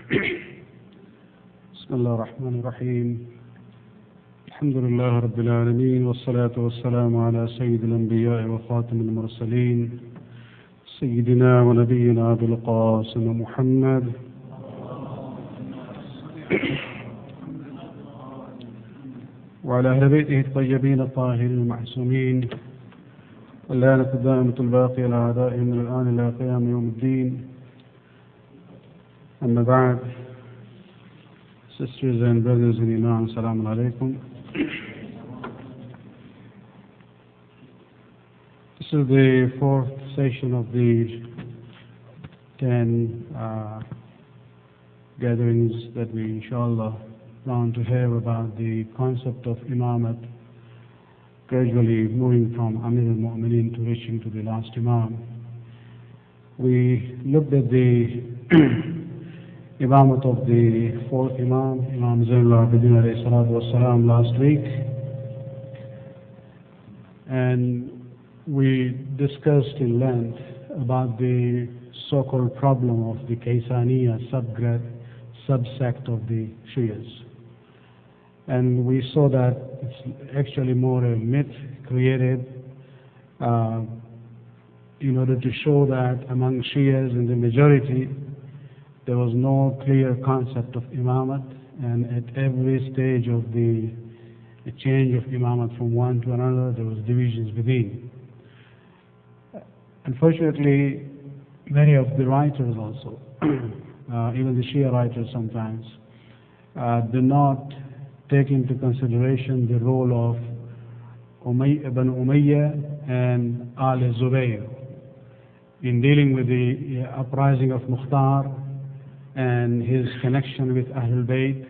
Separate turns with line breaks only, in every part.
بسم الله الرحمن الرحيم. الحمد لله رب العالمين، والصلاة والسلام على سيد الأنبياء وخاتم المرسلين سيدنا ونبينا أبي القاسم محمد وعلى أهل بيته الطيبين الطاهرين المعصومين، واللعنة الدائمة الباقية على أعدائهم من الآن إلى قيام يوم الدين. أما بعد, sisters and brothers in Iman, Assalamu alaikum. This is the fourth session of the 10 gatherings that we inshallah plan to have about the concept of Imamat, gradually moving from Amir al-Mu'mineen to reaching to the last Imam. We looked at the Imamat of the fourth Imam, Imam Divinely-ordained alayhi salatu wassalam, last week, and we discussed in length about the so-called problem of the Kaysaniya subsect of the Shias. And we saw that it's actually more a myth created in order to show that among Shias in the majority there was no clear concept of Imamat, and at every stage of the change of Imamat from one to another there was divisions within. Unfortunately, many of the writers also, even the Shia writers sometimes, do not take into consideration the role of Ibn Umayyah and Al-Zubayr in dealing with the uprising of Mukhtar and his connection with Ahlul Bayt,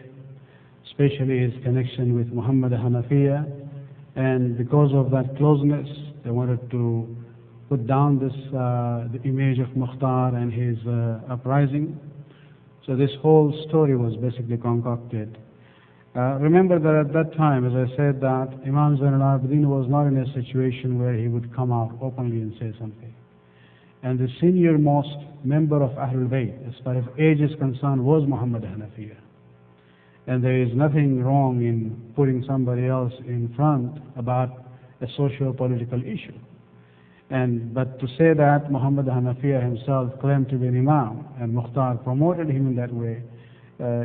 especially his connection with Muhammad Hanafiya. And because of that closeness, they wanted to put down this the image of Mukhtar and his uprising. So this whole story was basically concocted. Remember that at that time, as I said, that Imam Zainul-Abidin was not in a situation where he would come out openly and say something. And the senior most member of Ahlul Bayt, as far as age is concerned, was Muhammad Hanafiya. And there is nothing wrong in putting somebody else in front about a socio-political issue. But to say that Muhammad Hanafiya himself claimed to be an Imam and Mukhtar promoted him in that way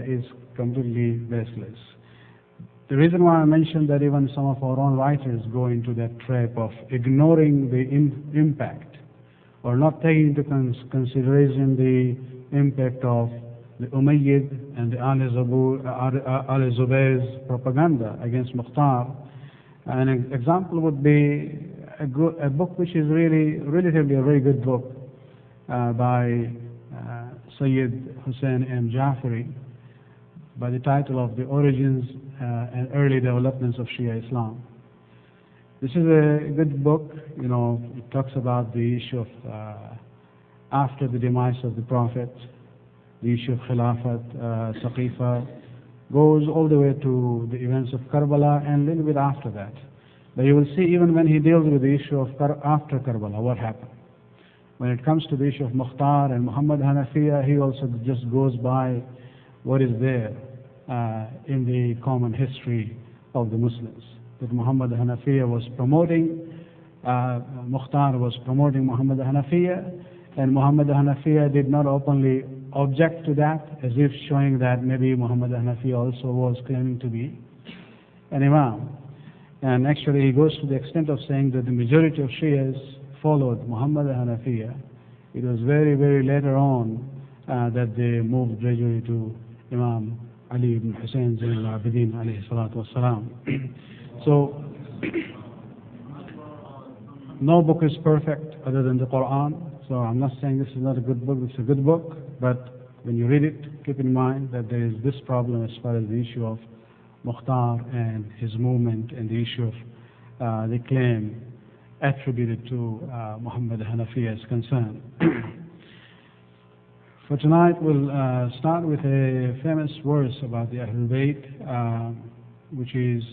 is completely baseless. The reason why I mentioned that even some of our own writers go into that trap of ignoring the impact or not taking into consideration the impact of the Umayyad and the Al-Zubayr's propaganda against Mukhtar. An example would be a book which is really relatively a very good book by Sayyid Hussein M. Jafari, by the title of The Origins and Early Developments of Shia Islam. This is a good book. It talks about the issue of after the demise of the Prophet, the issue of Khilafat, Saqifa, goes all the way to the events of Karbala and a little bit after that. But you will see even when he deals with the issue of after Karbala, what happened. When it comes to the issue of Mukhtar and Muhammad Hanafiya, he also just goes by what is there in the common history of the Muslims. That Muhammad Hanafiya was promoting, Mukhtar was promoting Muhammad Hanafiya, and Muhammad Hanafiya did not openly object to that, as if showing that maybe Muhammad Hanafiya also was claiming to be an Imam. And actually he goes to the extent of saying that the majority of Shias followed Muhammad Hanafiya. It was very, very later on that they moved gradually to Imam Ali ibn Hussein Zainul-Abidin alayhi salatu wassalam. So, no book is perfect other than the Quran. So I'm not saying this is not a good book, it's a good book, but when you read it, keep in mind that there is this problem as far as the issue of Mukhtar and his movement and the issue of the claim attributed to Muhammad Hanafiya is concerned. For tonight, we'll start with a famous verse about the Ahlul Bayt, which is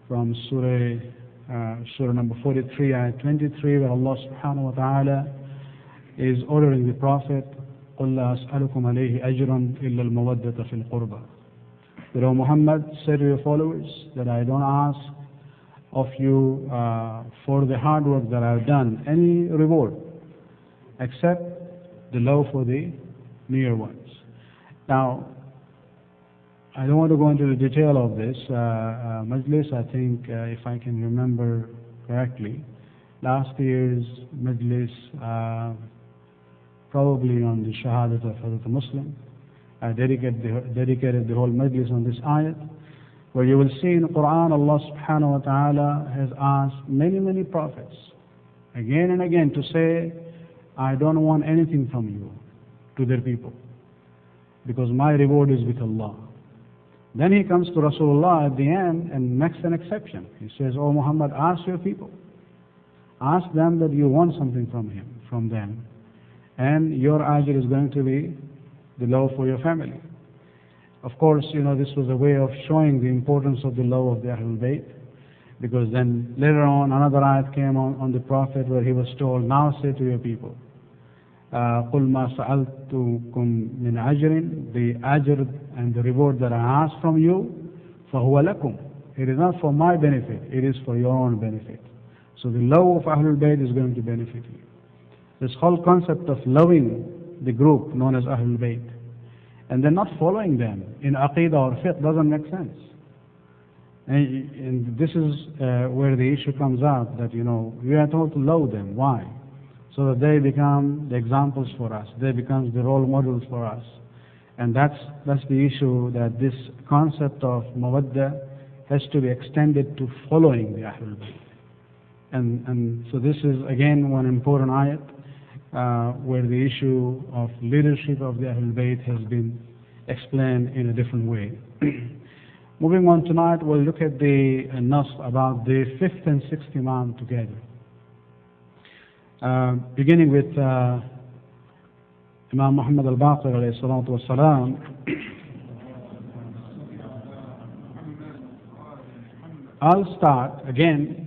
from Surah number 43, ayat 23, where Allah subhanahu wa ta'ala is ordering the Prophet, قُلْ لَا أَسْأَلُكُمْ عَلَيْهِ أَجْرًا إِلَّا الْمَوَدَّةَ فِي الْقُرْبَى. That, O Muhammad, say to your followers that I don't ask of you for the hard work that I've done any reward except the love for the near ones. Now, I don't want to go into the detail of this majlis. I think if I can remember correctly, last year's majlis, probably on the Shahadat of Hazrat Muslim, I dedicated the whole majlis on this ayat, where you will see in the Quran Allah subhanahu wa ta'ala has asked many prophets again and again to say, I don't want anything from you to their people, because my reward is with Allah. Then he comes to Rasulullah at the end and makes an exception. He says, Oh Muhammad, ask your people. Ask them that you want something from them. And your ajr is going to be the love for your family. Of course, this was a way of showing the importance of the love of the Ahlul Bayt, because then later on another ayat came on the Prophet where he was told, now say to your people, قُلْ مَا سَأَلْتُكُمْ مِنْ عَجْرٍ, the ajr and the reward that I ask from you, فَهُوَ لَكُمْ. It is not for my benefit, it is for your own benefit. So the love of Ahlul Bayt is going to benefit you. This whole concept of loving the group known as Ahlul Bayt and then not following them in Aqidah or Fiqh doesn't make sense. And this is where the issue comes out, that we are told to love them. Why? So that they become the examples for us, they become the role models for us. And that's the issue, that this concept of mawadda has to be extended to following the Ahlul Bayt. And so this is again one important ayat where the issue of leadership of the Ahlul Bayt has been explained in a different way. Moving on tonight, we'll look at the nas about the fifth and sixth Imam together. Beginning with Imam Muhammad al-Baqir alayhi salatu wassalam. I'll start again.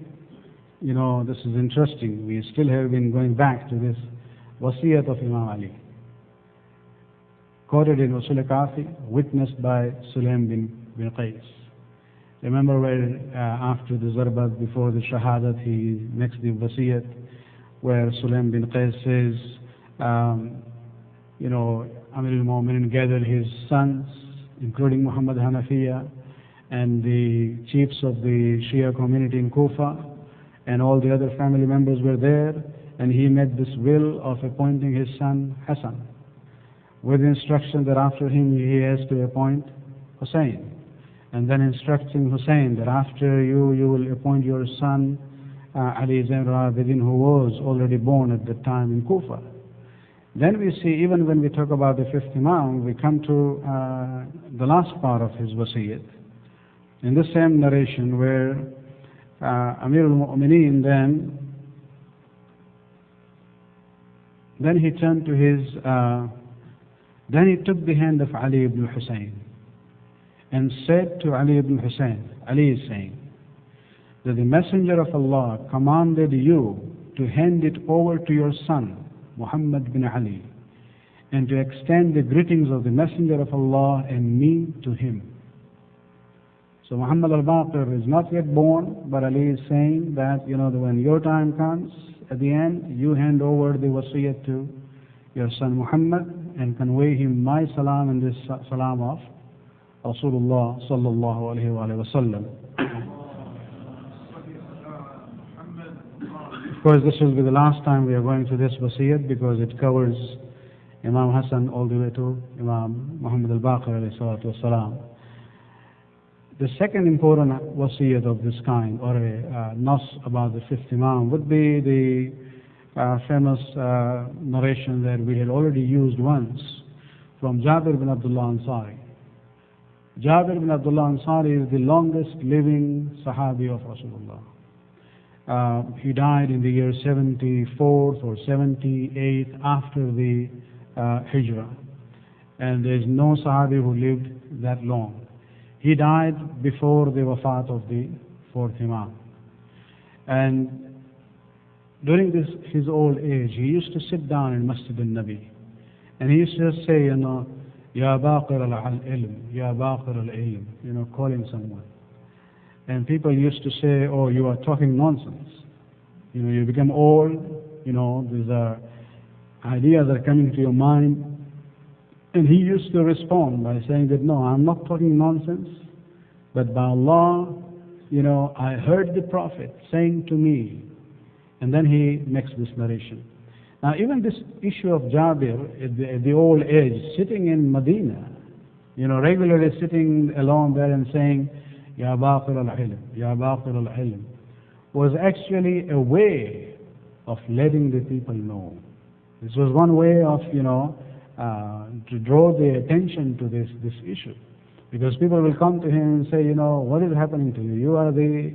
This is interesting. We still have been going back to this wasiyat of Imam Ali, quoted in Usul Kafi, witnessed by Sulaim bin Qais. Remember where after the Zarbat, before the Shahadat, he makes the wasiyat, where Sulaim bin Qais says, Amir al-Mu'minin gathered his sons, including Muhammad Hanafiya, and the chiefs of the Shia community in Kufa, and all the other family members were there, and he made this will of appointing his son Hassan, with the instruction that after him he has to appoint Hussein, and then instructing Hussein that after you will appoint your son Ali Zain al-Abidin, who was already born at that time in Kufa. Then we see, even when we talk about the fifth Imam, we come to the last part of his wasiyat, in the same narration where Amir al-Mu'mineen then he turned to his, then he took the hand of Ali ibn Hussein and said to Ali ibn Hussein, Ali is saying, that the Messenger of Allah commanded you to hand it over to your son, Muhammad bin Ali, and to extend the greetings of the Messenger of Allah and me to him. So Muhammad al-Baqir is not yet born, but Ali is saying that, when your time comes, at the end, you hand over the wasiyat to your son Muhammad and convey him my salam and this salam of Rasulullah sallallahu alayhi wa sallam. Of course, this will be the last time we are going to this wasiyat, because it covers Imam Hassan all the way to Imam Muhammad al-Baqir alayhi salatu wasalam. The second important wasiyat of this kind, or a nas about the fifth Imam, would be the famous narration that we had already used once from Jabir bin Abdullah Ansari. Jabir bin Abdullah Ansari is the longest living Sahabi of Rasulullah. He died in the year 74th or 78th after the Hijrah. And there is no Sahabi who lived that long. He died before the wafat of the fourth Imam. And during his old age, he used to sit down in Masjid al-Nabi And he used to say, Ya baqir al-ilm, Ya baqir al-ilm, calling someone. And people used to say, oh, you are talking nonsense. You become old, these are ideas are coming to your mind. And he used to respond by saying that, no, I'm not talking nonsense, but by Allah, I heard the Prophet saying to me. And then he makes this narration. Now, even this issue of Jabir at the old age, sitting in Medina, regularly sitting alone there and saying, Ya baqir al-ilm, Ya baqir al-ilm, was actually a way of letting the people know. This was one way of, to draw the attention to this issue. Because people will come to him and say, what is happening to you? You are the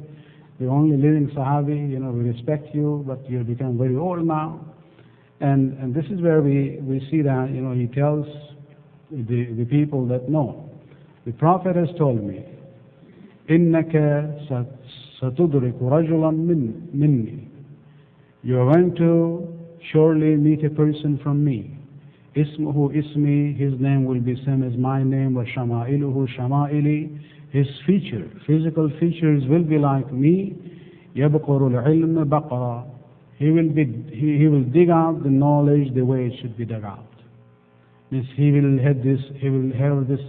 only living Sahabi, we respect you, but you have become very old now. And this is where we see that, he tells the people that, no, the Prophet has told me, إِنَّكَ سَتُدْرِكُ رَجُلًا مِنِّي. You are going to surely meet a person from me. Ismuhu ismi, his name will be same as my name, wa shamailuhu shamaili, his physical features will be like me. Yabquru al-ilm baqara. He will dig out the knowledge the way it should be dug out. Means he will have this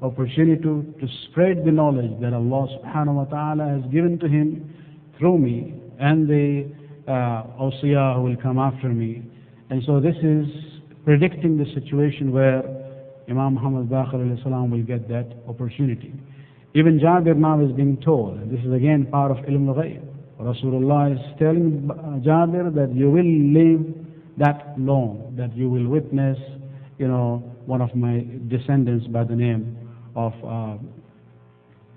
opportunity to spread the knowledge that Allah subhanahu wa ta'ala has given to him through me and the awsiya who will come after me. And so this is predicting the situation where Imam Muhammad Baqir alayhi salam will get that opportunity. Even Jabir now is being told, and this is again part of ilm al-ghayb. Rasulullah is telling Jabir that you will live that long, that you will witness, one of my descendants by the name of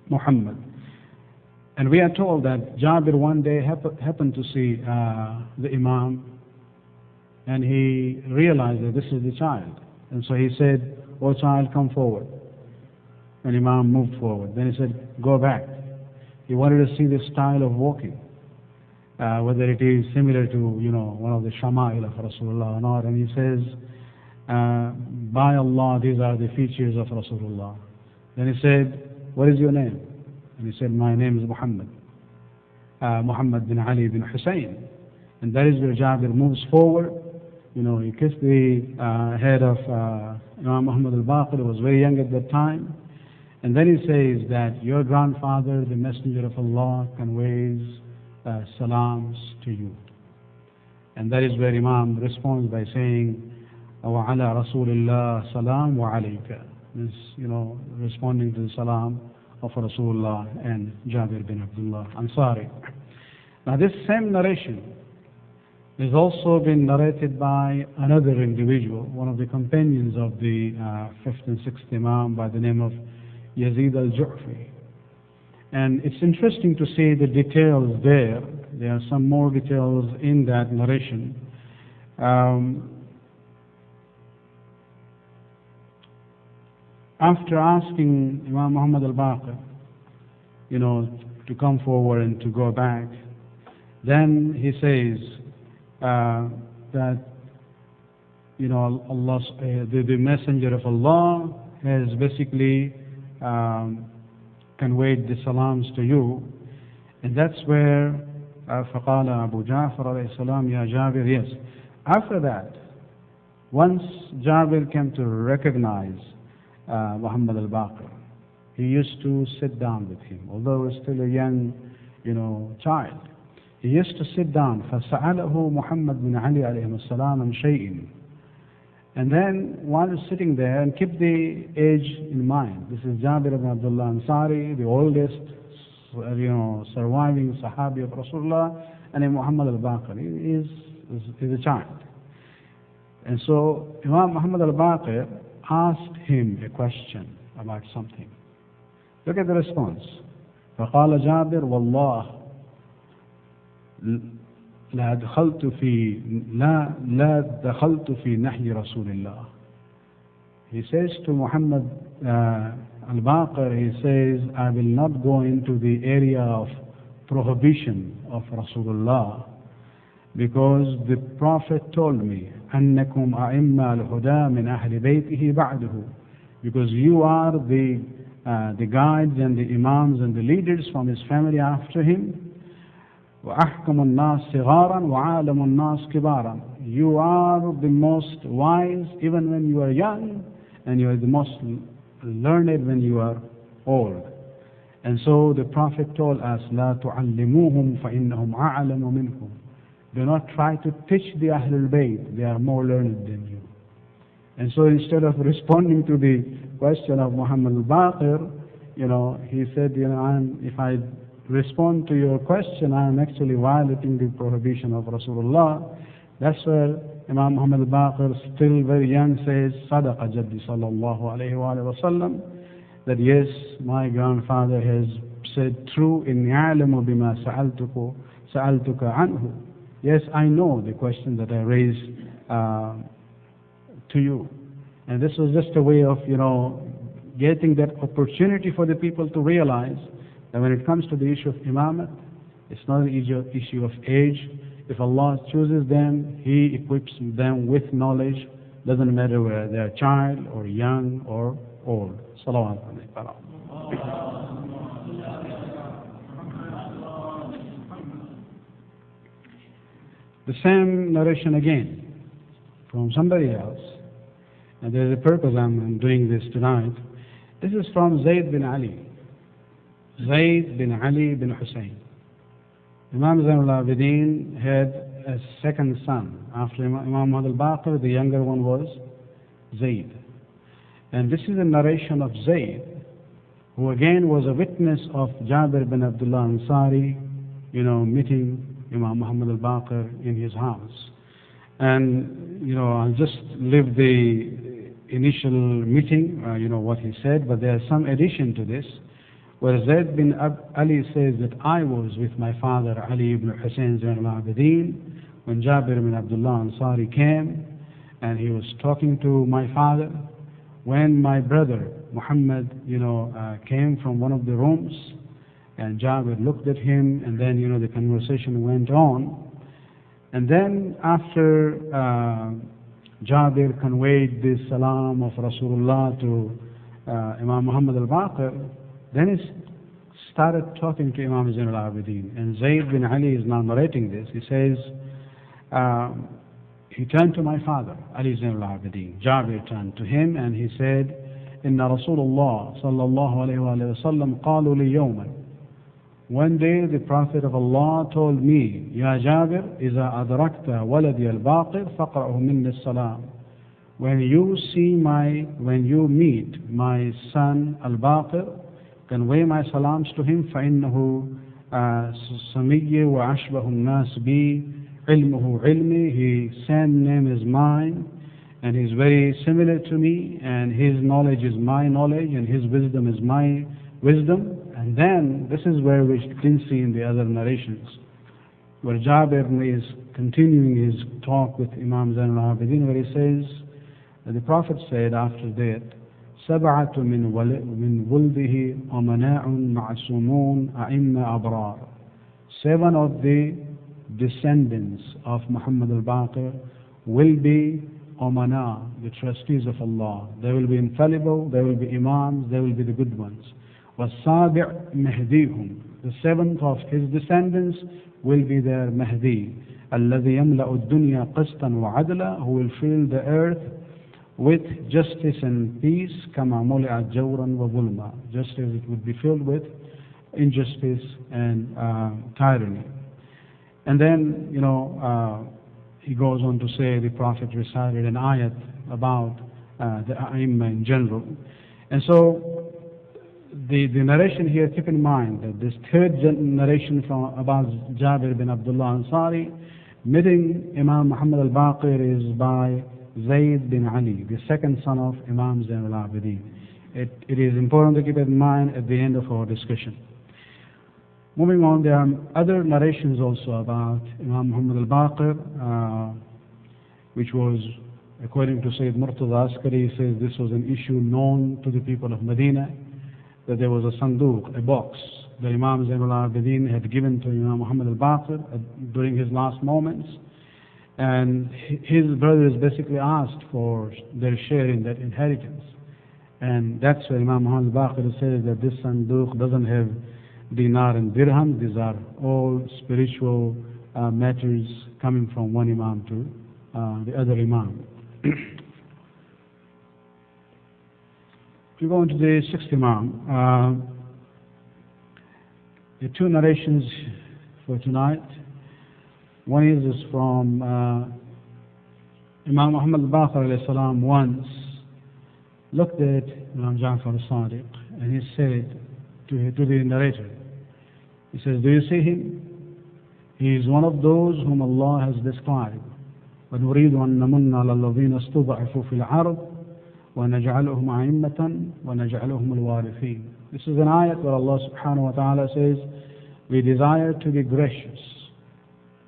Muhammad. And we are told that Jabir one day happened to see the Imam, and he realized that this is the child. And so he said, "Oh child, come forward." And Imam moved forward. Then he said, "Go back." He wanted to see the style of walking, whether it is similar to, one of the shama'il of Rasulullah or not. And he says, "By Allah, these are the features of Rasulullah." Then he said, "What is your name?" And he said, "My name is Muhammad. Muhammad bin Ali bin Hussein." And that is where Jabir moves forward. He kissed the head of Imam Muhammad al-Baqir, who was very young at that time. And then he says that your grandfather, the Messenger of Allah, conveys salams to you. And that is where Imam responds by saying, وَعَلَى رَسُولِ اللَّهِ سَلَامُ وَعَلَيْكَ. Means, responding to the salam of Rasulullah and Jabir bin Abdullah Ansari. Now this same narration has also been narrated by another individual, one of the companions of the 5th and 6th Imam by the name of Yazid al-Ju'fi. And it's interesting to see the details there. There are some more details in that narration. After asking Imam Muhammad al-Baqir, to come forward and to go back, then he says that, Allah, the Messenger of Allah has basically conveyed the salams to you. And that's where فَقَالَ أَبُو جَعْفَرَ عَلَيْهِ السَّلَامُ يَا جَابِرْ. Yes. After that, once Jabir came to recognize Muhammad al-Baqir, he used to sit down with him, although he was still a young, child. He used to sit down. فَسَأَلَهُ مُحَمَّد بن علي عليه السلام عن شيء. And then while he's sitting there, and keep the age in mind, this is Jabir ibn Abdullah Ansari, the oldest, surviving Sahabi of Rasulullah, and Muhammad al-Baqir is a child. And so Imam Muhammad al-Baqir asked him a question about something. Look at the response. فقال جابر والله لا دخلت في نحي رسول الله. He says to Muhammad al-Baqir, he says, I will not go into the area of prohibition of Rasulullah. because the Prophet told me, أنكم أئمة الهدى من أهل بيته بعده, because you are the guides and the imams and the leaders from his family after him. وأحكم الناس صغارا وعالم الناس كبارا. You are the most wise even when you are young, and you are the most learned when you are old. And so the Prophet told us, لا تعلموهم فإنهم أعلم منكم. Do not try to teach the Ahlul Bayt, they are more learned than you. And so instead of responding to the question of Muhammad al-Baqir, he said, if I respond to your question, I am actually violating the prohibition of Rasulullah. That's where Imam Muhammad al-Baqir, still very young, says, صدق جدي صلى الله عليه وآله وسلم, that yes, my grandfather has said true, إني أعلم بما سألتك عنه. Yes, I know the question that I raised to you. And this was just a way of, getting that opportunity for the people to realize that when it comes to the issue of imamat, it's not an issue of age. If Allah chooses them, He equips them with knowledge. Doesn't matter whether they're a child or young or old. Salawat alayhi. The same narration again from somebody else, and there's a purpose I'm doing this tonight. This is from Zayd bin Ali. Zayd bin Ali bin Hussein. Imam Divinely-ordained had a second son. After Imam Muhammad al-Baqir, the younger one was Zayd. And this is a narration of Zayd, who again was a witness of Jabir bin Abdullah Ansari, meeting Imam Muhammad al-Baqir in his house. And, I'll just leave the initial meeting, what he said, but there's some addition to this, where Zayd bin Ali says that I was with my father Ali ibn Hussein Zayn al-Abidin when Jabir bin Abdullah Ansari came, and he was talking to my father. When my brother Muhammad, came from one of the rooms, and Jabir looked at him, and then, the conversation went on. And then after Jabir conveyed the salam of Rasulullah to Imam Muhammad al-Baqir, then he started talking to Imam Zayn al-Abidin. And Zayd bin Ali is now narrating this. He says, he turned to my father, Ali Zayn al-Abidin. Jabir turned to him and he said, إن رسول الله صلى الله عليه وآله وسلم قالوا لي يوما. One day the Prophet of Allah told me, يا جابر إذا أدركت ولدي الباقر فقرأه مني السلام. When you meet my son al-Baqir, convey my salams to him. فإنه سمي وأشبه الناس بي علمه علمي. His same name is mine, and he's very similar to me, and his knowledge is my knowledge, and his wisdom is my wisdom. And then, this is where we didn't see in the other narrations, where Jabir is continuing his talk with Imam Zayn al-Abidin, where he says, the Prophet said after that, سبعة من ولده أمناء معصومون أئمة أبرار. 7 of the descendants of Muhammad al-Baqir will be Omana, the trustees of Allah. They will be infallible, they will be imams, they will be the good ones. وَالسَّابِعْ مَهْدِيهُمْ. The 7th of his descendants will be their Mahdi. الَّذِي يَمْلَأُ الدُّنْيَا قِسْطًا وَعَدْلًا. Who will fill the earth with justice and peace. كَمَا مُلِئَتْ جَوْرًا وَظُلْمًا. Just as it would be filled with injustice and tyranny. And then, he goes on to say the Prophet recited an ayat about the A'imma in general. And so, the narration here, keep in mind that this third narration about Jabir bin Abdullah Ansari meeting Imam Muhammad al-Baqir is by Zayd bin Ali, the second son of Imam Zayn al-Abidin. It is important to keep it in mind at the end of our discussion. Moving on, there are other narrations also about Imam Muhammad al-Baqir, which was, according to Sayyid Murtaza Askari, he says this was an issue known to the people of Medina, that there was a sanduq, a box, that Imam Zayn al-Abidin had given to Imam Muhammad al-Baqir during his last moments. And his brothers basically asked for their share in that inheritance. And that's where Imam Muhammad Baqir says that this sanduq doesn't have dinar and dirham. These are all spiritual matters coming from one Imam to the other Imam. We go into the sixth Imam. The two narrations for tonight. One is from Imam Muhammad Baqir alayhi salam once looked at Imam Ja'far al-Sadiq and he said to the narrator, he says, do you see him? He is one of those whom Allah has described. وَنُرِيدُ أَن نَّمُنَّ عَلَى الَّذِينَ اسْتُضْعِفُوا فِي الْأَرْضِ وَنَجْعَلُهُمْ أَئِمَّةً وَنَجْعَلُهُمُ الْوَارِثِينَ. This is an ayat where Allah subhanahu wa ta'ala says, we desire to be gracious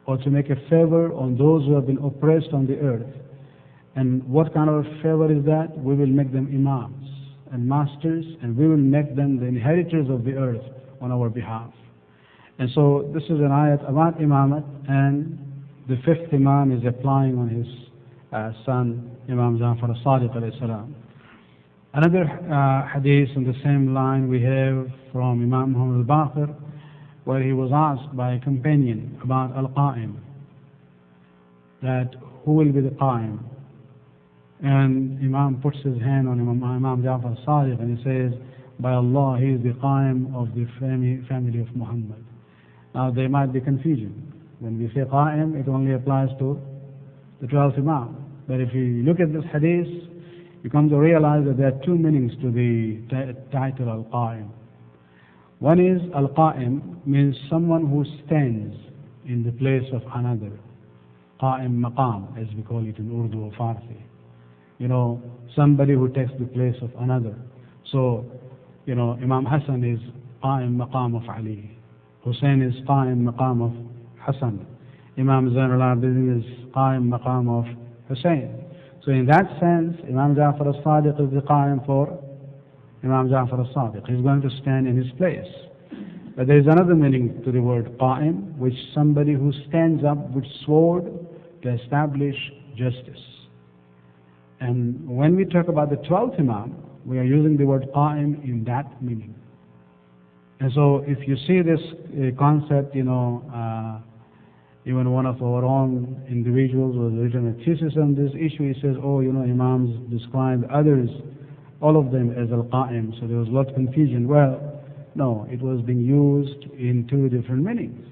or to make a favor on those who have been oppressed on the earth. And what kind of a favor is that? We will make them imams and masters, and we will make them the inheritors of the earth on our behalf. And so this is an ayat about Imamat, and the fifth Imam is applying on his son, Imam Ja'far al-Sadiq alayhi salam. Another hadith in the same line we have from Imam Muhammad al-Baqir, where he was asked by a companion about al-Qa'im, that who will be the Qa'im? And Imam puts his hand on Imam Ja'far al-Sadiq and he says, by Allah, he is the Qa'im of the family of Muhammad. Now there might be confusion. When we say Qa'im, it only applies to the 12th Imam. But if you look at this hadith, you come to realize that there are two meanings to the title Al-Qa'im. One is Al-Qa'im means someone who stands in the place of another. Qa'im maqam, as we call it in Urdu or Farsi. You know, somebody who takes the place of another. So, you know, Imam Hassan is Qa'im maqam of Ali. Hussein is Qa'im maqam of Hassan. Imam Zain al-Abidin is Qa'im maqam of Hussein. So in that sense, Imam Ja'far al-Sadiq is the Qa'im for Imam Ja'far al-Sadiq. He's going to stand in his place. But there is another meaning to the word Qa'im, which is somebody who stands up with sword to establish justice. And when we talk about the 12th Imam, we are using the word Qa'im in that meaning. And so if you see this concept, you know, even one of our own individuals was written a thesis on this issue. He says, oh, you know, Imams describe others, all of them as Al-Qa'im, so there was a lot of confusion. Well, no, it was being used in two different meanings.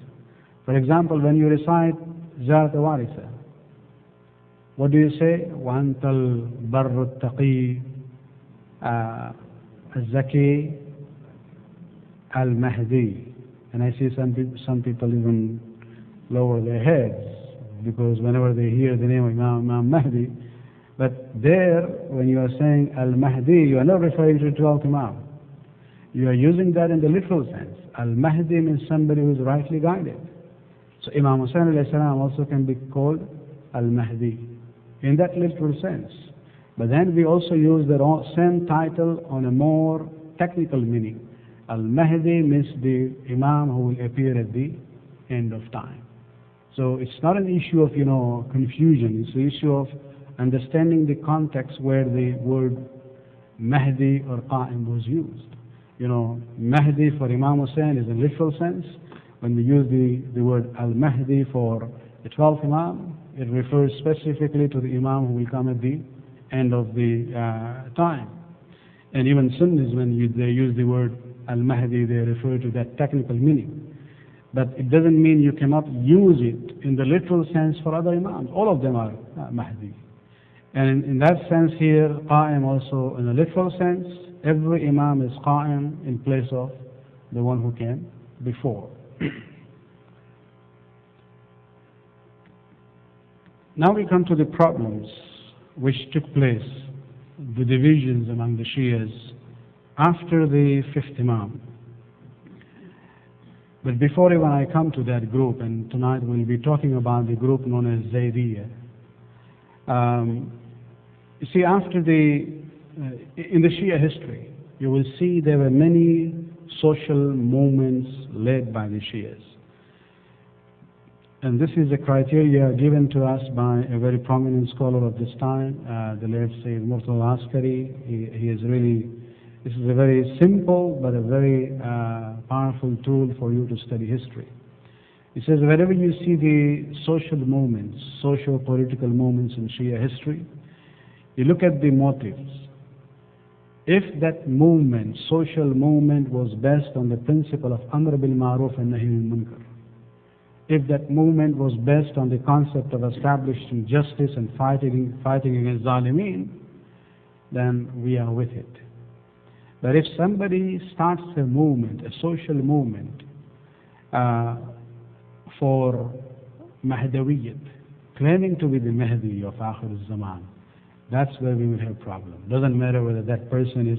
For example, when you recite Zarat al-Waritha, what do you say? وَأَنْتَ الْبَرُّ التَّقِي الزَّكِي al-Mahdi. And I see some people even lower their heads, because whenever they hear the name of Imam Mahdi, but there, when you are saying Al-Mahdi, you are not referring to the 12th Imam. You are using that in the literal sense. Al-Mahdi means somebody who is rightly guided. So Imam Hussain alayhi salam also can be called Al-Mahdi in that literal sense. But then we also use the same title on a more technical meaning. Al-Mahdi means the Imam who will appear at the end of time. So it's not an issue of, you know, confusion. It's an issue of understanding the context where the word Mahdi or Qa'im was used. You know, Mahdi for Imam Hussain is in literal sense. When we use the word Al-Mahdi for the 12th Imam, it refers specifically to the Imam who will come at the end of the time. And even Sunnis, when they use the word Al-Mahdi, they refer to that technical meaning. But it doesn't mean you cannot use it in the literal sense for other Imams. All of them are Mahdi. And in that sense here, Qa'im also in a literal sense, every Imam is Qa'im in place of the one who came before. Now we come to the problems which took place, the divisions among the Shias after the fifth Imam. But before even I come to that group, and tonight we'll be talking about the group known as Zaydiyya. You see, after in the Shia history, you will see there were many social movements led by the Shias. And this is a criteria given to us by a very prominent scholar of this time, the late Sayyid Murtala Askari. He is really, this is a very simple but a very powerful tool for you to study history. He says, wherever you see the social movements, socio-political movements in Shia history, you look at the motives. If that movement, social movement, was based on the principle of Amr bil Ma'ruf and Nahi al Munkar, if that movement was based on the concept of establishing justice and fighting against Zalimeen, then we are with it. But if somebody starts a movement, a social movement, for Mahdawiyyat, claiming to be the Mahdi of Akhir al-Zaman, that's where we will have problem. Doesn't matter whether that person is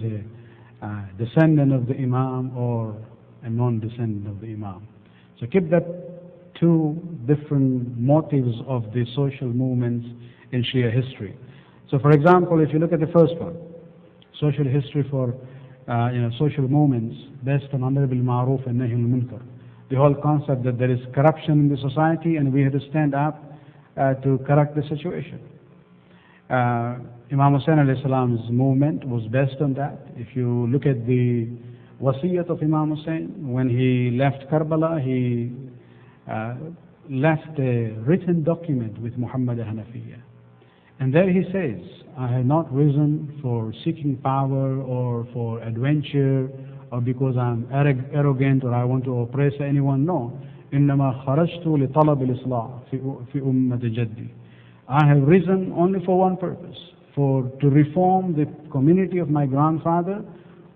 a descendant of the Imam or a non-descendant of the Imam. So keep that two different motives of the social movements in Shia history. So for example, if you look at the first one, social history for social movements based on Amr bil Ma'ruf and Nahi al Munkar, the whole concept that there is corruption in the society and we have to stand up to correct the situation. Imam Hussain alayhi salam's movement was based on that. If you look at the wasiyat of Imam Hussain, when he left Karbala, he left a written document with Muhammad Hanafiya. And there he says, I have not risen for seeking power or for adventure or because I'm arrogant or I want to oppress anyone. No. إنما خرجت لطلب الإصلاح في أمة جدي. I have risen only for one purpose, to reform the community of my grandfather.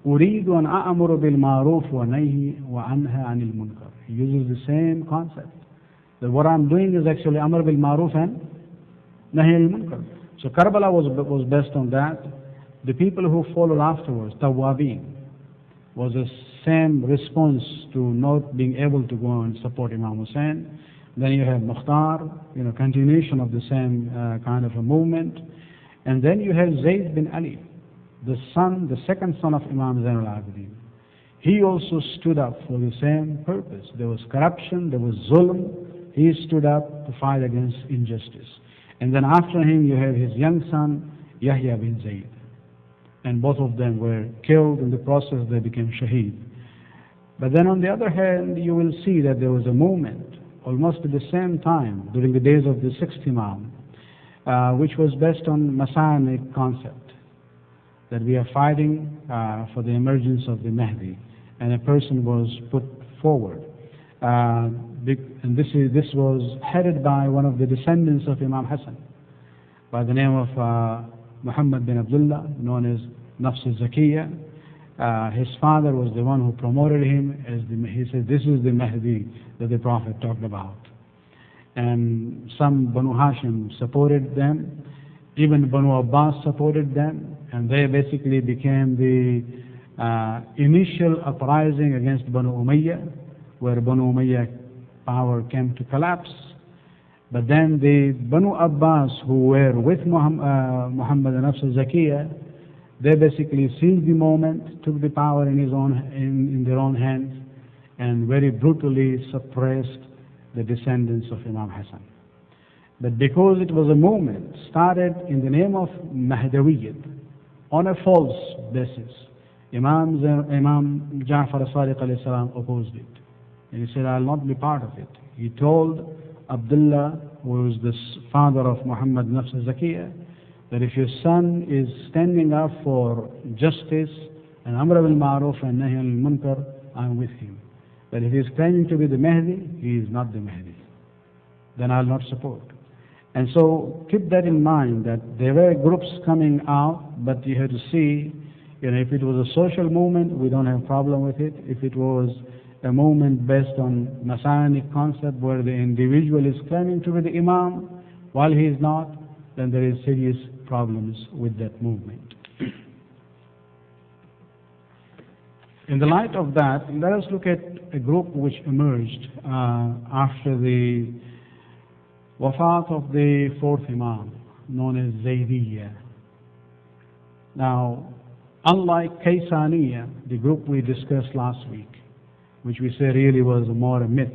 أريد أن أأمر بالمعروف وأنهى عن المنكر. He uses the same concept. That what I'm doing is actually Amr bil Ma'ruf and Nahi al Munkar. So Karbala was based on that. The people who followed afterwards, Tawabin, was the same response to not being able to go and support Imam Hussain. Then you have Mukhtar, continuation of the same kind of a movement. And then you have Zayd bin Ali, the second son of Imam Zain al-Abidin. He also stood up for the same purpose. There was corruption, there was zulm. He stood up to fight against injustice. And then after him you have his young son, Yahya bin Zayd. And both of them were killed in the process, they became shaheed. But then on the other hand, you will see that there was a movement, almost at the same time, during the days of the sixth Imam, which was based on Messianic concept, that we are fighting for the emergence of the Mahdi, and a person was put forward. And this was headed by one of the descendants of Imam Hassan, by the name of Muhammad bin Abdullah, known as Nafs al-Zakiyya. His father was the one who promoted him as he said, this is the Mahdi that the Prophet talked about. And some Banu Hashim supported them, even Banu Abbas supported them, and they basically became the initial uprising against Banu Umayyah, where Banu Umayyah power came to collapse. But then the Banu Abbas, who were with Muhammad and Nafs al-Zakiyya, they basically seized the moment, took the power in their own hands, and very brutally suppressed the descendants of Imam Hassan. But because it was a movement started in the name of Mahdawiyyat, on a false basis, Imam Ja'far as-Sadiq alayhi salam opposed it. And he said, I will not be part of it. He told Abdullah, who was the father of Muhammad Nafs al-Zakiyya, that if your son is standing up for justice and Amr bil Ma'ruf and Nahi al Munkar, I'm with him. But if he is claiming to be the Mahdi, he is not the Mahdi. Then I'll not support. And so keep that in mind, that there were groups coming out, but you have to see, if it was a social movement, we don't have a problem with it. If it was a movement based on Messianic concept where the individual is claiming to be the Imam while he is not, then there is serious problems with that movement. In the light of that, let us look at a group which emerged after the wafat of the fourth Imam, known as Zaydiyya. Now, unlike Kaysaniya, the group we discussed last week, which we say really was more a myth,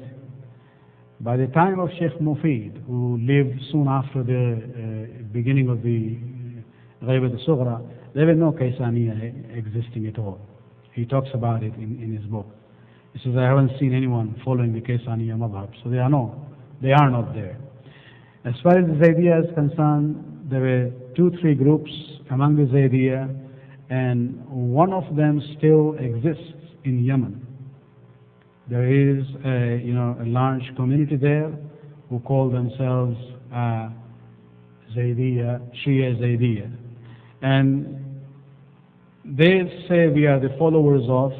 By the time of Sheikh Mufid, who lived soon after the beginning of the Ghaibat al-Sughra, there was no Kaysaniya existing at all. He talks about it in his book. He says, I haven't seen anyone following the Kaysaniya madhab. So they are not there. As far as the Zaydiyya is concerned, there were 2-3 groups among the Zaydiyya, and one of them still exists in Yemen. There is a large community there who call themselves Zaydiyya, Shia Zaydiyya. And they say we are the followers of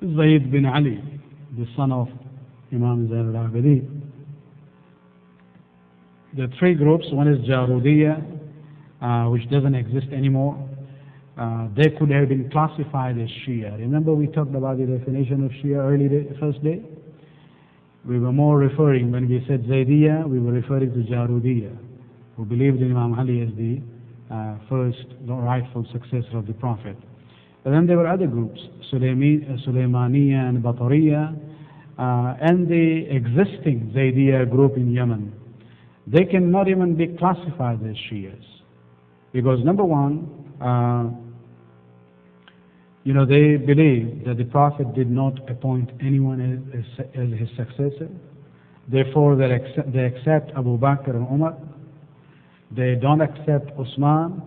Sayyid bin Ali, the son of Imam Zain al-Abidin. The 3 groups, one is Jarudiyya, which doesn't exist anymore. They could have been classified as Shia. Remember we talked about the definition of Shia first day? We were more referring, when we said Zaydiyya, we were referring to Jarudiyya, who believed in Imam Ali as the first rightful successor of the Prophet. But then there were other groups, Sulaimaniyya and Batariyya, and the existing Zaydiyya group in Yemen. They cannot even be classified as Shias. Because number one, they believe that the Prophet did not appoint anyone as his successor. Therefore, they accept Abu Bakr and Umar. They don't accept Usman.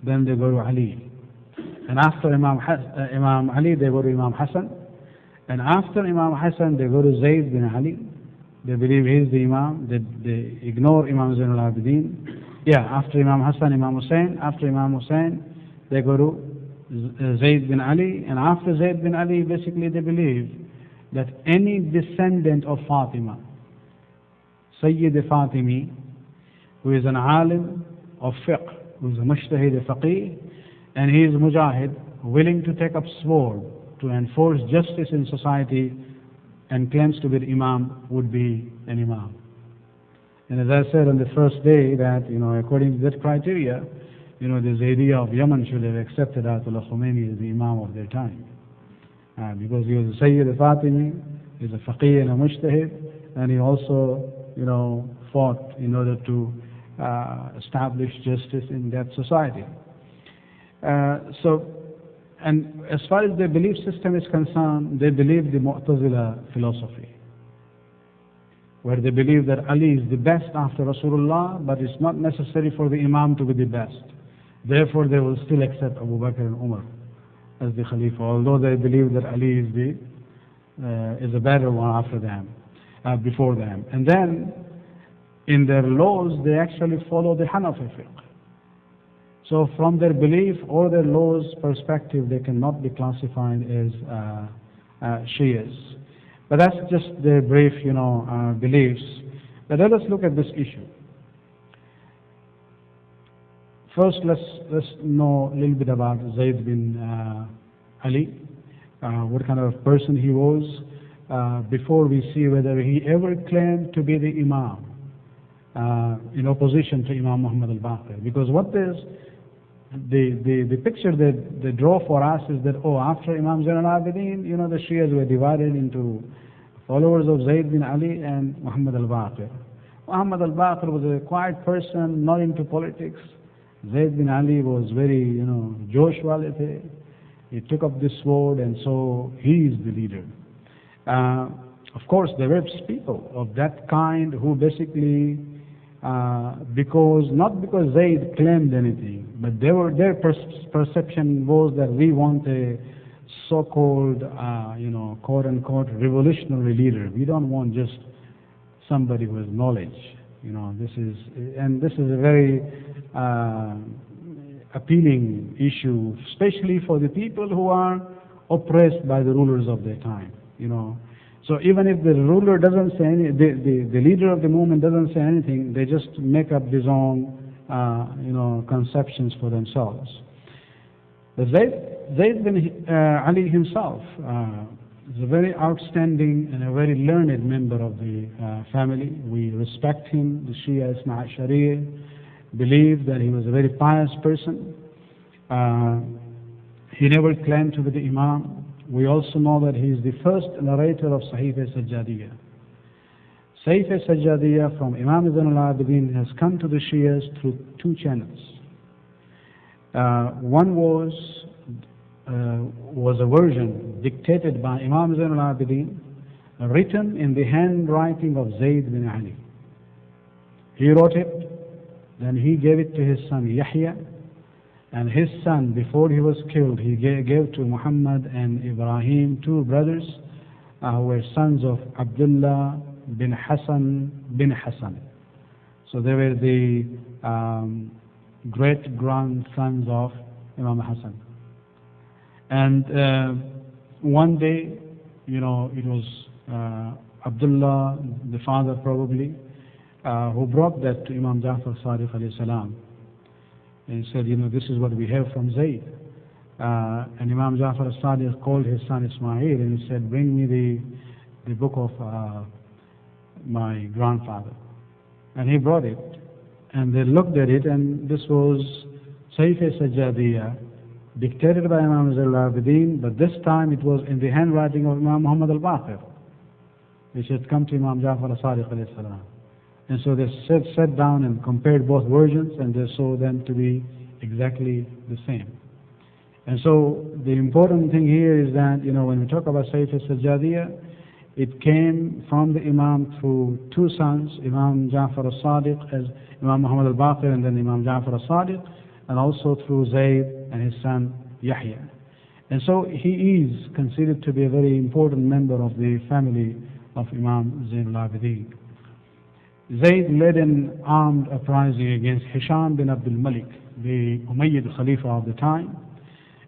Then they go to Ali. And after Imam Ali, they go to Imam Hassan. And after Imam Hassan, they go to Zayd bin Ali. They believe he is the Imam. They ignore Imam Zain al-Abidin. After Imam Hassan, Imam Hussein. After Imam Hussein, they go to Zayd bin Ali. And after Zayd bin Ali, basically they believe that any descendant of Fatima, Sayyid Fatimi, who is an alim of fiqh, who is a mujtahid faqih, and he is a mujahid, willing to take up sword to enforce justice in society and claims to be the imam, would be an imam. And as I said on the first day that, according to that criteria, the Zaydiyya of Yemen should have accepted Ayatollah Khomeini as the imam of their time. Because he was a Sayyid Fatimi, he's a faqih and a mujtahid, and he also, fought in order to establish justice in that society. And as far as their belief system is concerned, they believe the Mu'tazila philosophy, where they believe that Ali is the best after Rasulullah, but it's not necessary for the Imam to be the best. Therefore, they will still accept Abu Bakr and Umar as the Khalifa, although they believe that Ali is a better one after them, before them. And then, in their laws, they actually follow the Hanafi fiqh. So from their belief or their laws perspective, they cannot be classified as Shias. But that's just their brief, beliefs. But let us look at this issue. First, let's know a little bit about Zayd bin Ali, what kind of person he was, before we see whether he ever claimed to be the Imam, in opposition to Imam Muhammad al-Baqir. Because what is the picture that they draw for us is that, after Imam Zain al-Abidin, the Shias were divided into followers of Zayd bin Ali and Muhammad al-Baqir. Muhammad al-Baqir was a quiet person, not into politics. Zayd bin Ali was very, joshful. He took up the sword, and so he is the leader. Of course, there were people of that kind who basically, not because Zayd claimed anything, but their perception was that we want a so-called, quote-unquote, revolutionary leader. We don't want just somebody with knowledge. This is a very appealing issue, especially for the people who are oppressed by the rulers of their time. So even if the ruler doesn't say anything, the leader of the movement doesn't say anything, they just make up his own, conceptions for themselves. But Zayd bin Ali himself is a very outstanding and a very learned member of the family. We respect him. The Shia Islam believe that he was a very pious person. He never claimed to be the Imam. We also know that he is the first narrator of Sahih Sajjadiyya. Sayyid Sajjadiyya from Imam Zainul Abidin has come to the Shias through two channels. One was a version dictated by Imam Zainul Abidin, written in the handwriting of Zayd bin Ali. He wrote it, then he gave it to his son Yahya, and his son, before he was killed, he gave to Muhammad and Ibrahim, two brothers who were sons of Abdullah bin Hassan bin Hassan. So they were the great-grandsons of Imam Hassan. And one day, it was Abdullah, the father probably, who brought that to Imam Ja'far Sadiq alayhi salam. And he said, this is what we have from Zayd. And Imam Ja'far Sadiq called his son Ismail and he said, bring me the book of my grandfather. And he brought it. And they looked at it, and this was Sayyid Sajjadiyya, dictated by Imam Zainul Abidin, but this time it was in the handwriting of Imam Muhammad al-Baqir, which had come to Imam Ja'far Sadiq alayhi salam. And so they sat down and compared both versions, and they saw them to be exactly the same. And so the important thing here is that, when we talk about Sayyid Sajjadiyya, it came from the Imam through two sons, Imam Ja'far al-Sadiq, as Imam Muhammad al-Baqir, and then Imam Ja'far al-Sadiq, and also through Zayd and his son Yahya. And so he is considered to be a very important member of the family of Imam Zainul Abidin. Zayd led an armed uprising against Hisham bin Abdul Malik, the Umayyad Khalifa of the time,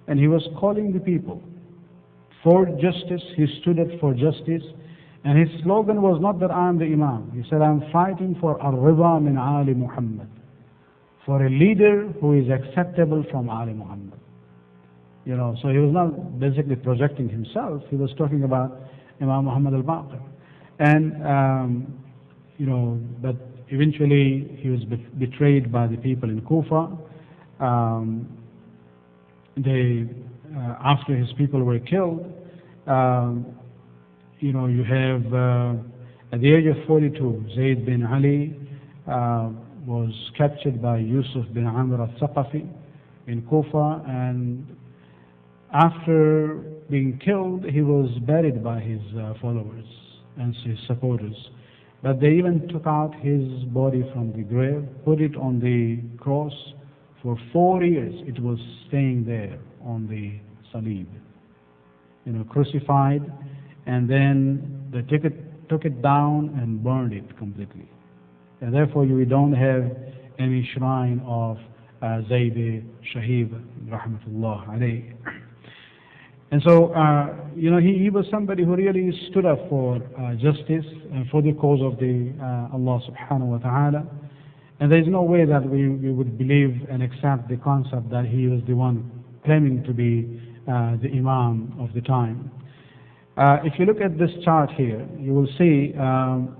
and he was calling the people for justice. He stood up for justice, and his slogan was not that I am the Imam. He said, I am fighting for Ar-Riba min Ali Muhammad, for a leader who is acceptable from Ali Muhammad. So he was not basically projecting himself. He was talking about Imam Muhammad al-Baqir. And but eventually he was betrayed by the people in Kufa. After his people were killed, you have at the age of 42, Zayd bin Ali was captured by Yusuf bin Amr al-Thaqafi in Kufa, and after being killed, he was buried by his followers and his supporters. But they even took out his body from the grave, put it on the cross. For 4 years it was staying there on the Salib, crucified, and then they took it down and burned it completely. And therefore we don't have any shrine of Zayd Shahid, rahmatullah alayhi. And so, he was somebody who really stood up for justice and for the cause of the Allah subhanahu wa ta'ala. And there is no way that we would believe and accept the concept that he was the one claiming to be the Imam of the time. If you look at this chart here, you will see Imam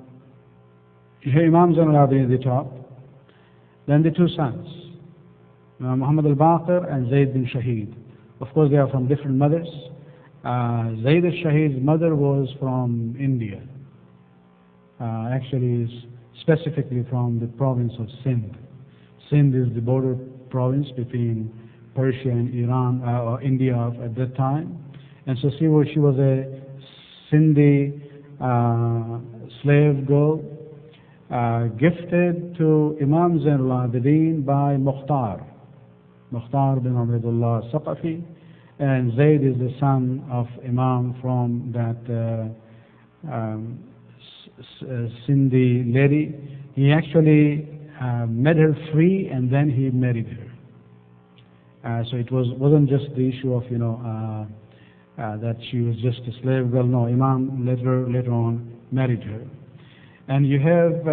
Zainul Abidin at the top, then the two sons, Muhammad al-Baqir and Zayd bin Shahid. Of course, they are from different mothers. Zayd al-Shahid's mother was from India, actually specifically from the province of Sindh. Sindh is the border province between Persia and Iran, or India at that time. And so she was a Sindhi slave girl, gifted to Imam Zainul Abidin by Mukhtar bin Ubaidullah Saqafi, and Zayd is the son of Imam from that Sindhi lady. He actually made her free, and then he married her. So it wasn't just the issue of that she was just a slave girl. No, Imam later on married her. And you have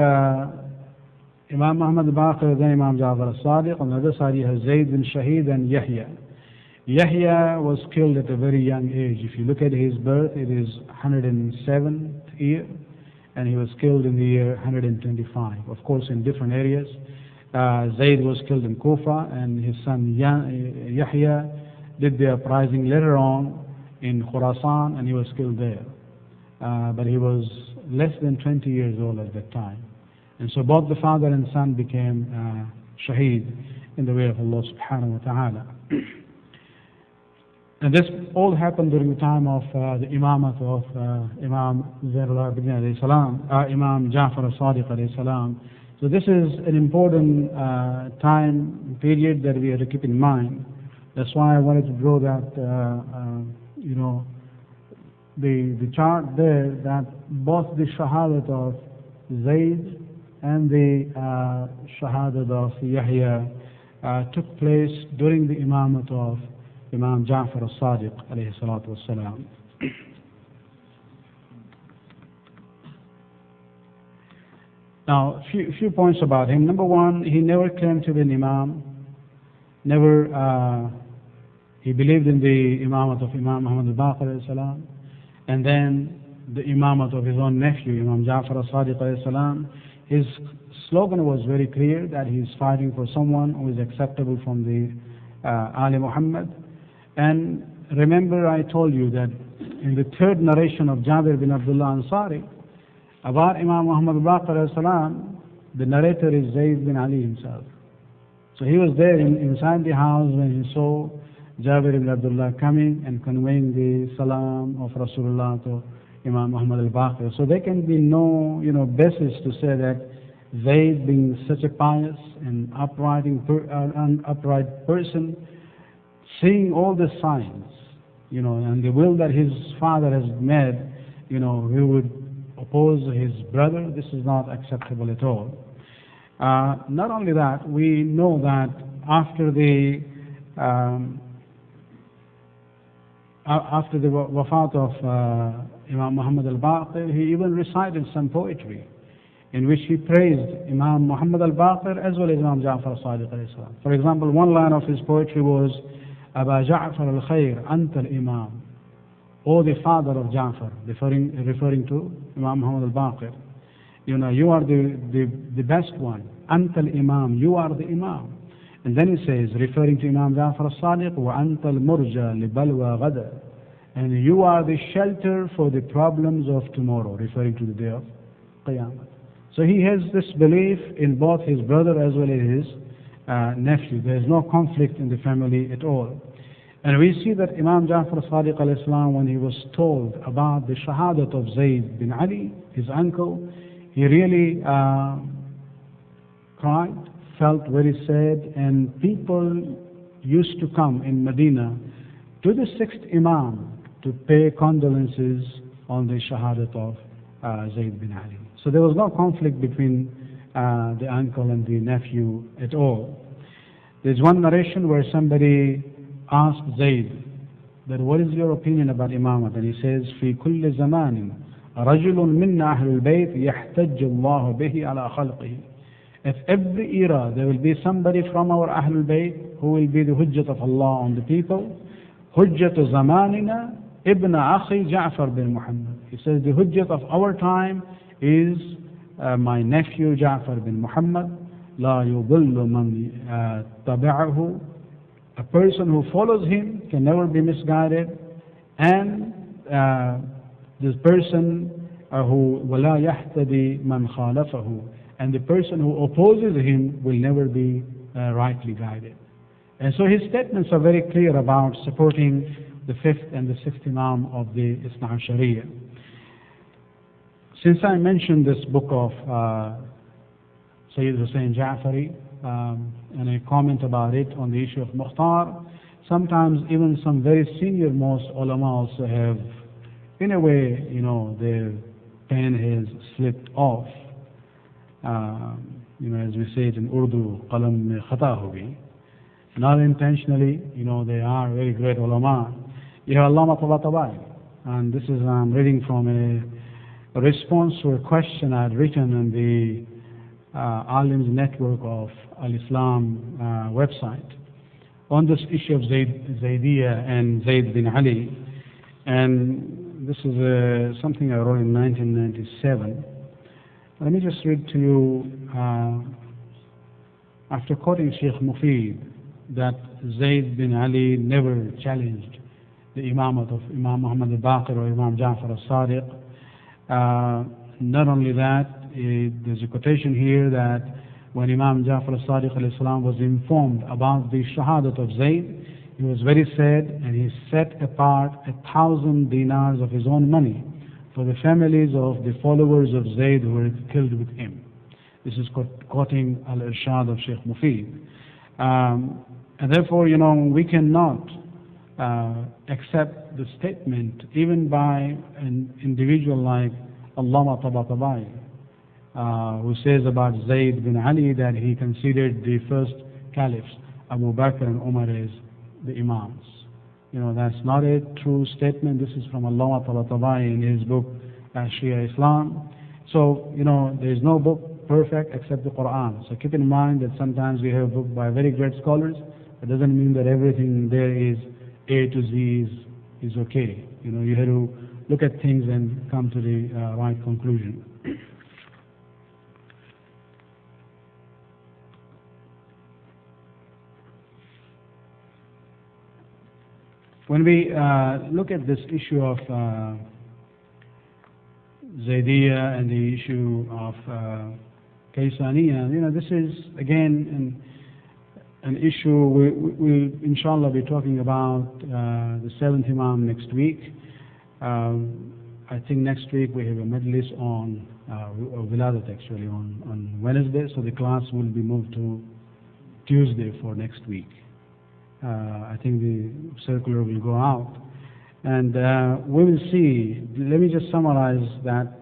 Imam Muhammad al-Baqir, then Imam Ja'far al-Sadiq. On the other side you have Zayd bin Shahid and Yahya. Yahya was killed at a very young age. If you look at his birth, it is 107th year, and he was killed in the year 125. Of course, in different areas. Zayd was killed in Kufa, and his son Yahya did the uprising later on in Khurasan, and he was killed there. but he was less than 20 years old at that time. And so both the father and son became shaheed in the way of Allah subhanahu wa ta'ala. And this all happened during the time of the Imamat of Imam Zainul-Abidin alayhi salam, Imam Ja'far al-Sadiq alayhi salam. So this is an important time period that we have to keep in mind. That's why I wanted to draw that, the chart there, that both the shahadat of Zayd and the shahadat of Yahya took place during the Imamat of Imam Ja'far al-Sadiq alayhi salatu wassalam. Now, a few points about him. Number one, he never claimed to be an imam. He believed in the imamat of Imam Muhammad al-Baqir alayhi salam, and then the imamat of his own nephew, Imam Ja'far al-Sadiq alayhi salam. His slogan was very clear, that he is fighting for someone who is acceptable from the Ali Muhammad. And remember, I told you that in the third narration of Jabir bin Abdullah Ansari about Imam Muhammad al-Baqir alayhi salam, the narrator is Zayd bin Ali himself. So he was there inside the house when he saw Jabir bin Abdullah coming and conveying the salam of Rasulullah to Imam Muhammad al-Baqir. So there can be no basis to say that Zayd, being such a pious and upright person, seeing all the signs, and the will that his father has made, he would oppose his brother. This is not acceptable at all. Not only that, we know that after the wafat of Imam Muhammad al-Baqir, he even recited some poetry in which he praised Imam Muhammad al-Baqir as well as Imam Ja'far al-Sadiq alayhi salam. For example, one line of his poetry was, Aba Ja'far al-Khair, Anta al-Imam. O the father of Ja'far, referring to Imam Muhammad al-Baqir. You are the best one. Anta al-Imam, you are the Imam. And then he says, referring to Imam Ja'far al-Sadiq, Wa anta al-Murja li balwa ghada. And you are the shelter for the problems of tomorrow, referring to the day of Qiyamah. So he has this belief in both his brother as well as his nephew. There is no conflict in the family at all. And we see that Imam Ja'far al-Sadiq alayhi salam, when he was told about the shahadat of Zayd bin Ali, his uncle, he really cried, felt very sad, and people used to come in Medina to the sixth Imam to pay condolences on the shahadat of Zayd bin Ali. So there was no conflict between the uncle and the nephew at all. There's one narration where somebody asked Zayd that, what is your opinion about Imamat? And he says, في كل زمان رجل من أهل البيت يحتج الله به على خلقه. At every era there will be somebody from our Ahlul Bayt who will be the Hujjat of Allah on the people. Hujjatu zamanina ibn akhi Ja'far bin Muhammad. He says the Hujjat of our time is my nephew Ja'far bin Muhammad. La yudillu man tabi'ahu. A person who follows him can never be misguided, and this person who wala yahtadi man khalafahu, and the person who opposes him will never be rightly guided. And so his statements are very clear about supporting the fifth and the sixth Imam of the Isna Sharia. Since I mentioned this book of Sayyid Hussain Ja'fari, and I comment about it on the issue of Mukhtar, sometimes even some very senior most ulama also have, in a way, their pen has slipped off. As we say it in Urdu, qalam mein khata ho gayi. Not intentionally, they are very great ulama. You have Allama Tabatabai, and this is, I'm reading from a response to a question I had written on the Alim's network of Al-Islam website on this issue of Zaydiyya and Zayd bin Ali. And this is something I wrote in 1997. Let me just read to you, after quoting Sheikh Mufid, that Zayd bin Ali never challenged the Imamat of Imam Muhammad al-Baqir or Imam Ja'far al-Sadiq. Not only that, there's a quotation here that when Imam Jafar al-Sadiq alayhi salam was informed about the shahadat of Zayd, he was very sad and he set apart 1,000 dinars of his own money for the families of the followers of Zayd who were killed with him. This is quoting Al-Irshad of Sheikh Mufid. And therefore, we cannot accept the statement even by an individual like Allama Tabatabai, who says about Zayd bin Ali that he considered the first caliphs, Abu Bakr and Umar, as the Imams. That's not a true statement. This is from Allama Tabatabai in his book Shia Islam. So, there is no book perfect except the Quran. So keep in mind that sometimes we have a book by very great scholars. It doesn't mean that everything there is A to Z is okay. You have to look at things and come to the right conclusion. When we look at this issue of Zaydiyya and the issue of Kaysaniyya, this is again an issue we'll inshallah be talking about the 7th Imam next week. I think next week we have a majlis on Wiladat actually on Wednesday, so the class will be moved to Tuesday for next week. I think the circular will go out, and we will see. Let me just summarize that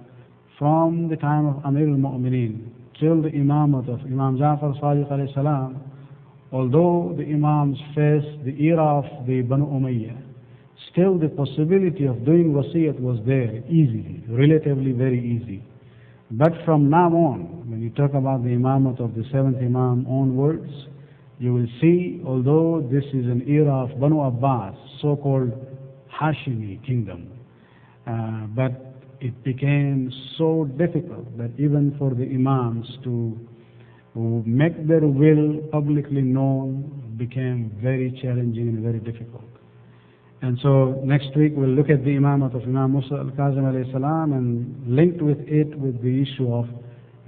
from the time of Amir al-Mu'mineen till the Imamat of Imam Jafar Sadiq alayhi salam, although the Imams faced the era of the Banu Umayyah, still the possibility of doing wasiyat was there easily, relatively very easy. But from now on, when you talk about the Imamat of the 7th Imam onwards, you will see, although this is an era of Banu Abbas, so-called Hashimi kingdom, but it became so difficult that even for the Imams to make their will publicly known became very challenging and very difficult. And so next week we'll look at the Imamat of Imam Musa al-Kazim alayhi salam and linked with it with the issue of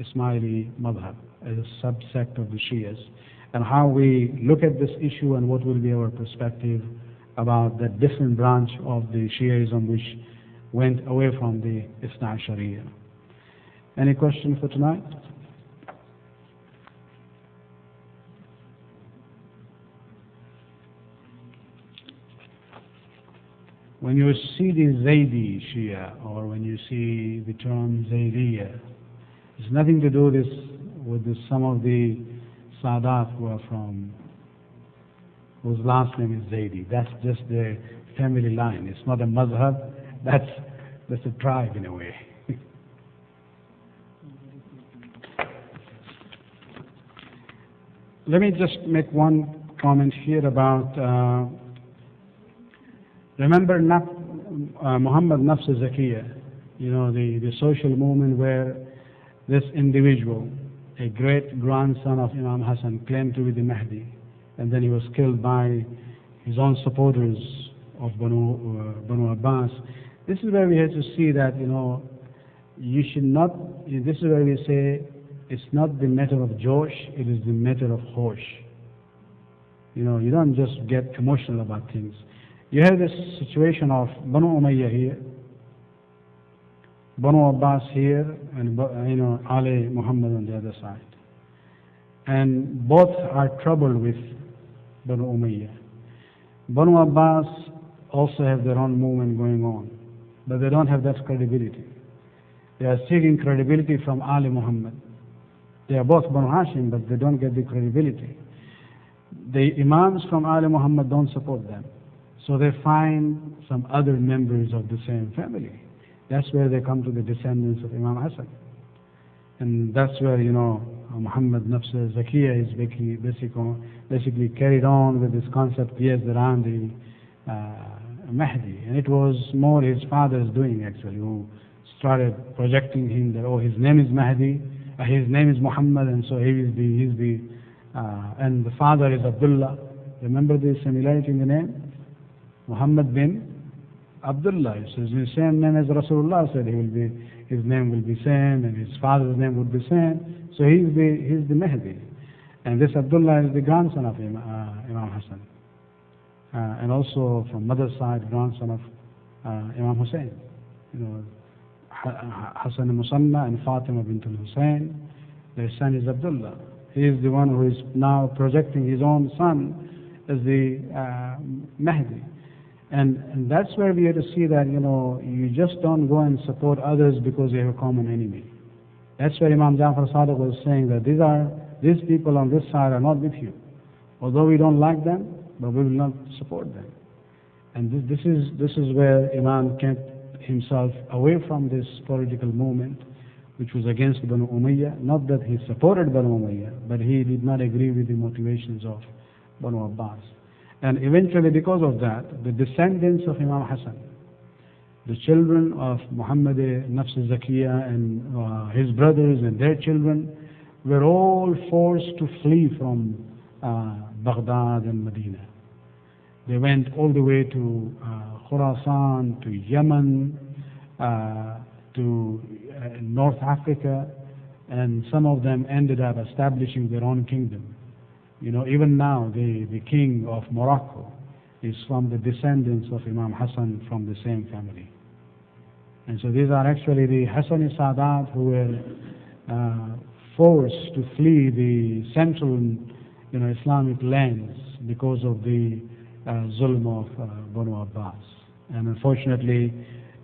Ismaili Madhab as a subsect of the Shias, and how we look at this issue and what will be our perspective about the different branch of the Shiaism which went away from the Ithna Ashariya. Any question for tonight? When you see the Zaydi Shia, or when you see the term Zaydiyya, it's nothing to do with some of the Sadat who are from, whose last name is Zaydi. That's just their family line. It's not a mazhab. That's a tribe in a way. Let me just make one comment here about, remember Muhammad Nafs Zakiyya, the social movement where this individual, a great grandson of Imam Hassan, claimed to be the Mahdi, and then he was killed by his own supporters of Banu Abbas. This is where we have to see that, you should not, this is where we say, it's not the matter of Josh, it is the matter of Hosh. You don't just get emotional about things. You have this situation of Banu Umayyah here, Banu Abbas here, and Ali Muhammad on the other side. And both are troubled with Banu Umayyah. Banu Abbas also have their own movement going on, but they don't have that credibility. They are seeking credibility from Ali Muhammad. They are both Banu Hashim, but they don't get the credibility. The Imams from Ali Muhammad don't support them. So they find some other members of the same family. That's where they come to the descendants of Imam Hassan. And that's where, Muhammad Nafs Zakiyya is basically carried on with this concept, yes, that I'm the Mahdi. And it was more his father's doing, actually, who started projecting him that, his name is Mahdi, his name is Muhammad, and so he's the and the father is Abdullah. Remember the similarity in the name? Muhammad bin Abdullah. He says the same name as Rasulullah said his name will be same, and his father's name would be same. So he's the Mahdi. And this Abdullah is the grandson of Imam Hassan. And also from mother's side, grandson of Imam Hussein. Hassan Musanna and Fatima bint al-Hussein. Their son is Abdullah. He is the one who is now projecting his own son as the Mahdi. And that's where we have to see that, you just don't go and support others because you have a common enemy. That's where Imam Jafar Sadiq was saying that these people on this side are not with you. Although we don't like them, but we will not support them. And this is where Imam kept himself away from this political movement, which was against Banu Umayyah. Not that he supported Banu Umayyah, but he did not agree with the motivations of Banu Abbas. And eventually, because of that, the descendants of Imam Hassan, the children of Muhammad Nafs Zakiya and his brothers and their children, were all forced to flee from Baghdad and Medina. They went all the way to Khurasan, to Yemen, to North Africa, and some of them ended up establishing their own kingdom. Even now, the king of Morocco is from the descendants of Imam Hassan from the same family. And so these are actually the Hassani Sadat who were forced to flee the central Islamic lands because of the zulm of Banu Abbas. And unfortunately,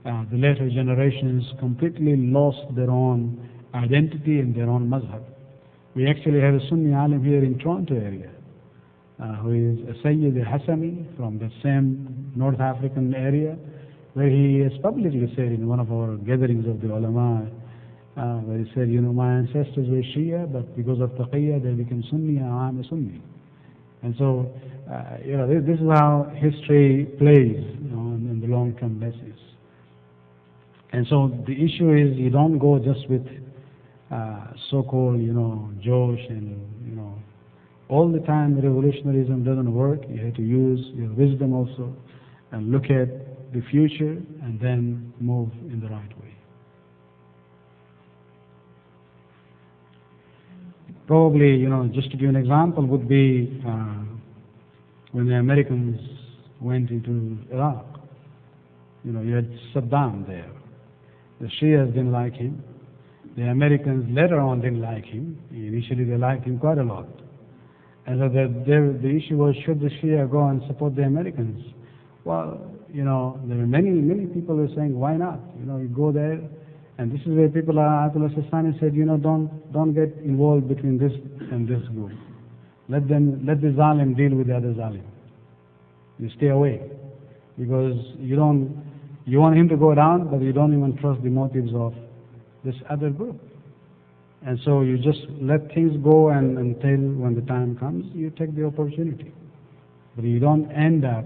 the later generations completely lost their own identity and their own mazhab. We actually have a Sunni alim here in Toronto area who is a Sayyid Hassani from the same North African area, where he has publicly said in one of our gatherings of the ulama, where he said, my ancestors were Shia, but because of taqiyya they became Sunni, and I'm a Sunni. And so, this is how history plays on the long-term basis. And so the issue is you don't go just with so-called, Josh and, all the time revolutionarism doesn't work. You have to use your wisdom also and look at the future and then move in the right way. Probably, just to give an example would be when the Americans went into Iraq. You had Saddam there. The Shias didn't like him. The Americans later on didn't like him. Initially they liked him quite a lot. And so the issue was, should the Shia go and support the Americans? Well, there were many people who were saying, why not? You go there. And this is where people are, Ayatollah Sistani said, don't get involved between this and this group. Let the Zalim deal with the other Zalim. You stay away. Because you want him to go down, but you don't even trust the motives of this other group. And so you just let things go, and until when the time comes, you take the opportunity. But you don't end up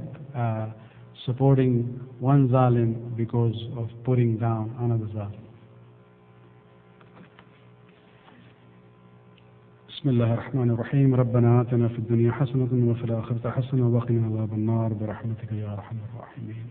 supporting one Zalim because of putting down another Zalim. بسم الله الرحمن الرحيم ربنا آتنا في الدنيا حسنة وفي الآخرة حسنة وقنا عذاب النار برحمتك يا أرحم الراحمين